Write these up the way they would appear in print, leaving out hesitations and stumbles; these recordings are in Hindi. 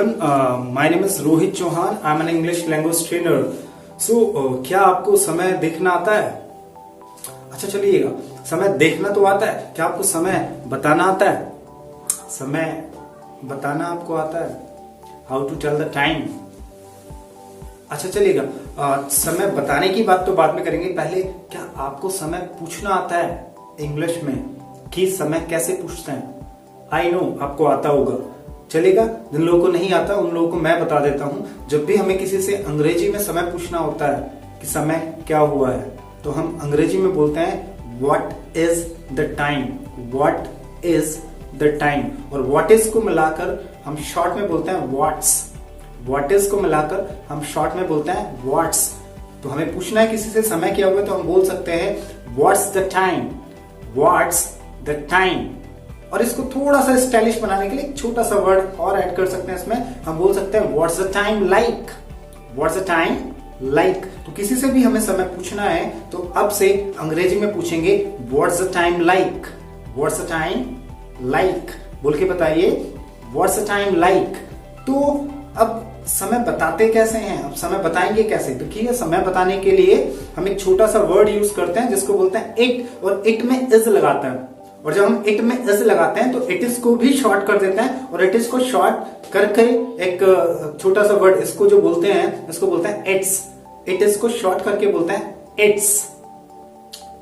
everyone. My name is Rohit Chauhan. I'm an English language trainer. So, क्या आपको समय देखना आता है? अच्छा चलिएगा, समय देखना तो आता है, क्या आपको समय बताना आता है? समय बताना आपको आता है? How to tell the time? अच्छा चलिएगा, समय बताने की बात तो बाद में करेंगे। पहले क्या आपको समय पूछना आता है इंग्लिश में कि समय कैसे पूछते हैं? आई नो आपको आता होगा, चलेगा। जिन लोगों को नहीं आता उन लोगों को मैं बता देता हूं। जब भी हमें किसी से अंग्रेजी में समय पूछना होता है कि समय क्या हुआ है, तो हम अंग्रेजी में बोलते हैं what is the time, what is the time. और व्हाट इज को मिलाकर हम शॉर्ट में बोलते हैं व्हाट्स, व्हाट इज को मिलाकर हम शॉर्ट में बोलते हैं व्हाट्स। तो हमें पूछना है किसी से समय क्या हुआ, तो हम बोल सकते हैं what's the time, what's the time. और इसको थोड़ा सा स्टाइलिश बनाने के लिए एक छोटा सा वर्ड और ऐड कर सकते हैं इसमें। हम बोल सकते हैं what's the time like, what's the time like. तो किसी से भी हमें समय पूछना है तो अब से अंग्रेजी में पूछेंगे what's the time like, what's the time like. बोल के बताइए व्हाट्स द टाइम लाइक। तो अब समय बताते कैसे हैं, अब समय बताएंगे कैसे? तो ठीक है, समय बताने के लिए हम एक छोटा सा वर्ड यूज करते हैं जिसको बोलते हैं इट, और इट में इज लगाते हैं। और जब हम इट में इज लगाते हैं तो इट इज को भी शॉर्ट कर देते हैं, और इट इज को शॉर्ट करके एक छोटा सा वर्ड इसको जो बोलते हैं, इसको बोलते हैं इट्स। इट इज को शॉर्ट करके बोलते हैं इट्स,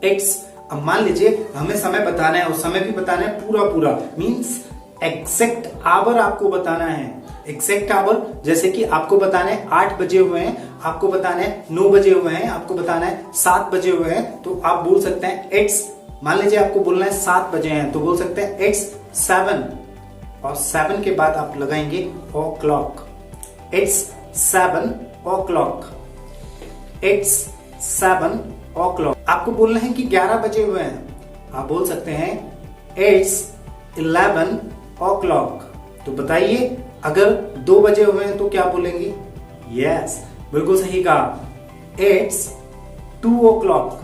इट्स। अब मान लीजिए हमें समय बताना है, और समय भी बताना है पूरा पूरा, मींस एग्जैक्ट आवर आपको बताना है, एग्जैक्ट आवर। जैसे कि आपको बताना है 8 बजे हुए हैं, आपको बताना है 9 बजे हुए हैं, आपको बताना है 7 बजे हुए हैं, तो आप बोल सकते हैं इट्स। मान लीजिए आपको बोलना है 7 बजे हैं, तो बोल सकते हैं इट्स 7, और 7 के बाद आप लगाएंगे o'clock, it's 7 o'clock, it's 7 o'clock. आपको बोलना है कि 11 बजे हुए हैं, आप बोल सकते हैं इट्स 11 ओ क्लॉक। तो बताइए अगर 2 बजे हुए हैं तो क्या बोलेंगे? यस, बिल्कुल सही कहा, it's 2 o'clock,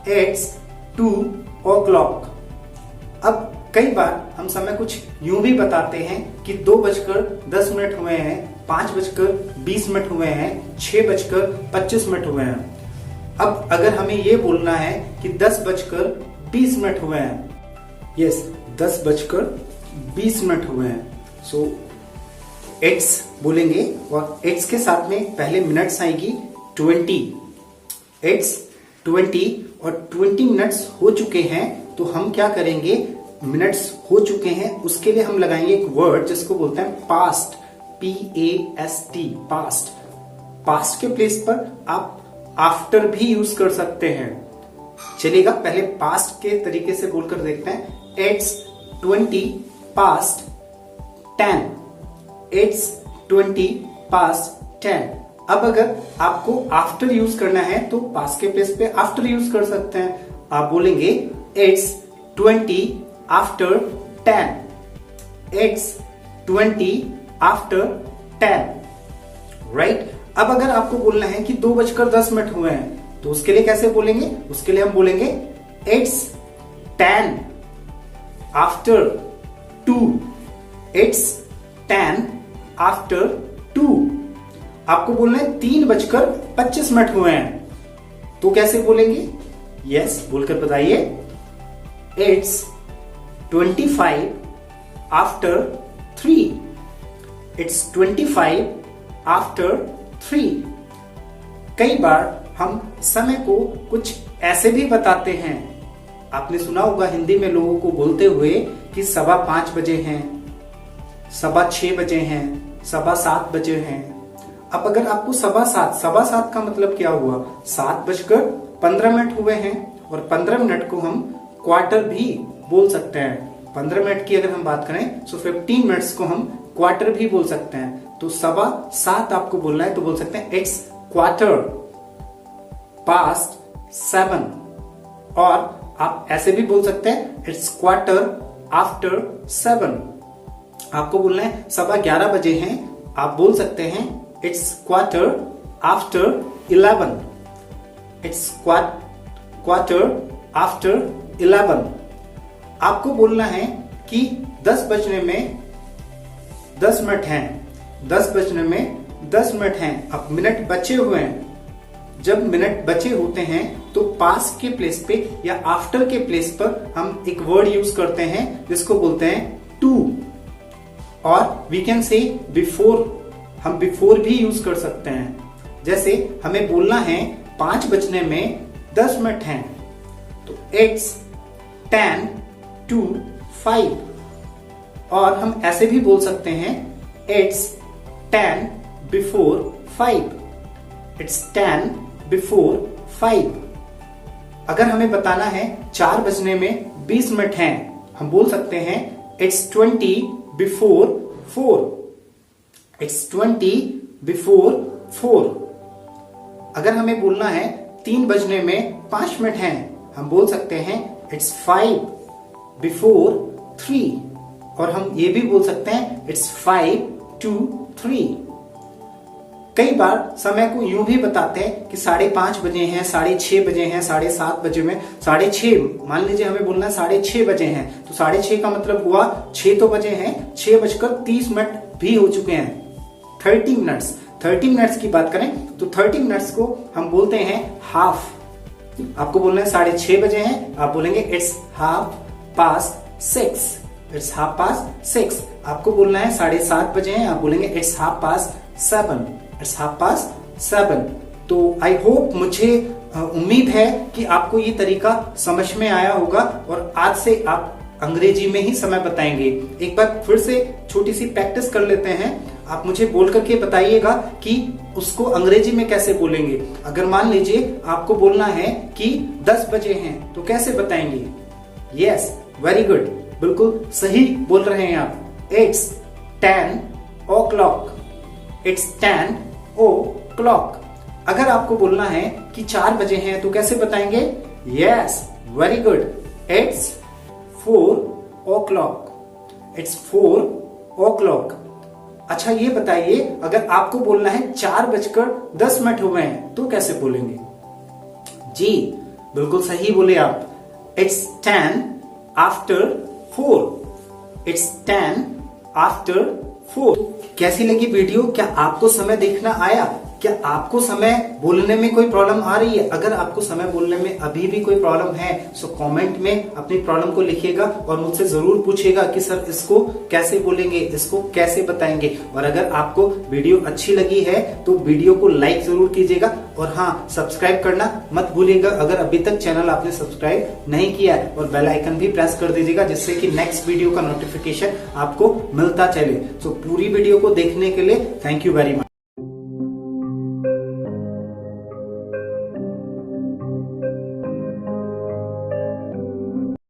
it's 2 o'clock. अब कई बार हम समय कुछ यूं भी बताते हैं कि 2:10 हुए हैं, 5:20 हुए हैं, 6:25 हुए हैं। अब अगर हमें ये बोलना है कि 10:20 हुए हैं, यस 10:20 हुए हैं, सो इट्स बोलेंगे, और इट्स के साथ में पहले मिनट्स आएगी 20, इट्स 20, और 20 मिनट्स हो चुके हैं तो हम क्या करेंगे? मिनट्स हो चुके हैं उसके लिए हम लगाएंगे एक वर्ड जिसको बोलते हैं पास्ट, PAST, पास्ट। पास्ट के प्लेस पर आप आफ्टर भी यूज कर सकते हैं, चलेगा। पहले पास्ट के तरीके से बोलकर देखते हैं। It's 20 past 10, it's 20 past 10। अब अगर आपको आफ्टर यूज करना है तो पास्ट के प्लेस पे आफ्टर यूज कर सकते हैं। आप बोलेंगे it's 20 after 10, it's 20 after 10, right. अब अगर आपको बोलना है कि 2:10 हुए हैं, तो उसके लिए कैसे बोलेंगे? उसके लिए हम बोलेंगे इट्स 10 आफ्टर 2, इट्स 10 आफ्टर 2। आपको बोलना है 3:25 हुए हैं, तो कैसे बोलेंगे? यस, बोलकर बताइए इट्स 25 आफ्टर 3, इट्स 25 आफ्टर 3। कई बार हम समय को कुछ ऐसे भी बताते हैं, आपने सुना होगा हिंदी में लोगों को बोलते हुए कि 5:15 बजे हैं, 6:15 बजे हैं, 7:15 बजे हैं। अब अगर आपको 7:15 का मतलब क्या हुआ? 7:15 हुए हैं, और 15 मिनट को हम क्वार्टर भी बोल सकते हैं। 15 मिनट की अगर हम बात करें तो 15 मिनट्स को हम क्वार्टर भी बोल सकते हैं। तो 7:15 आपको बोलना है तो बोल सकते हैं इट्स क्वार्टर पास्ट 7, और आप ऐसे भी बोल सकते हैं इट्स क्वार्टर आफ्टर 7। आपको बोलना है 11:15 बजे हैं, आप बोल सकते हैं it's quarter after 11, it's quarter after 11। आपको बोलना है कि 10 बजने में 10 मिनट हैं, 10 बजने में 10 मिनट हैं, अब मिनट बचे हुए हैं। जब मिनट बचे होते हैं तो पास के प्लेस पे या आफ्टर के प्लेस पर हम एक वर्ड यूज करते हैं जिसको बोलते हैं टू, और वी कैन से बिफोर, हम बिफोर भी यूज कर सकते हैं। जैसे हमें बोलना है 5 बजने में 10 मिनट हैं, तो इट्स 10 to 5, और हम ऐसे भी बोल सकते हैं इट्स 10 before 5, इट्स 10 before 5। अगर हमें बताना है 4 बजने में 20 मिनट हैं, हम बोल सकते हैं इट्स 20 before 4, इट्स 20 before 4। अगर हमें बोलना है 3 बजने में 5 मिनट हैं, हम बोल सकते हैं इट्स 5 before 3, और हम ये भी बोल सकते हैं इट्स 5 to 3। कई बार समय को यूं भी बताते हैं कि 5:30 बजे हैं, 6:30 बजे हैं, 7:30 बजे में 6:30, मान लीजिए हमें बोलना है 6:30 बजे हैं, तो 6:30 का मतलब हुआ 6 तो बजे हैं, 6:30 भी हो चुके हैं। 30 मिनट्स, 30 मिनट्स की बात करें तो 30 मिनट्स को हम बोलते हैं हाफ। आपको बोलना है 6:30 बजे हैं, आप बोलेंगे इट्स 6:30, इट्स 6:30। आपको बोलना है 7:30 बजे हैं, आप बोलेंगे इट्स 7:30, इट्स 7:30। तो आई होप, मुझे उम्मीद है कि आपको ये तरीका समझ में आया होगा और आज से आप अंग्रेजी में ही समय बताएंगे। एक बार फिर से छोटी सी प्रैक्टिस कर लेते हैं। आप मुझे बोल करके बताइएगा कि उसको अंग्रेजी में कैसे बोलेंगे। अगर मान लीजिए आपको बोलना है कि 10 बजे हैं, तो कैसे बताएंगे? यस, वेरी गुड, बिल्कुल सही बोल रहे हैं आप। It's 10 o'clock, it's 10 o'clock। अगर आपको बोलना है कि 4 बजे हैं, तो कैसे बताएंगे? Yes, very good, it's 4 o'clock, it's 4 o'clock। अच्छा, ये बताइए, अगर आपको बोलना है 4:10 हो गए हैं, तो कैसे बोलेंगे? जी, बिल्कुल सही बोले आप। It's 10 after 4, it's 10 after 4। कैसी लगी वीडियो? क्या आपको समय देखना आया? क्या आपको समय बोलने में कोई प्रॉब्लम आ रही है? अगर आपको समय बोलने में अभी भी कोई प्रॉब्लम है, तो कमेंट में अपनी प्रॉब्लम को लिखिएगा और मुझसे जरूर पूछिएगा कि सर इसको कैसे बोलेंगे, इसको कैसे बताएंगे। और अगर आपको वीडियो अच्छी लगी है तो वीडियो को लाइक जरूर कीजिएगा, और हाँ, सब्सक्राइब करना मत भूलिएगा अगर अभी तक चैनल आपने सब्सक्राइब नहीं किया है, और बेल आइकन भी प्रेस कर दीजिएगा जिससे कि नेक्स्ट वीडियो का नोटिफिकेशन आपको मिलता चले। तो पूरी वीडियो को देखने के लिए थैंक यू वेरी मच।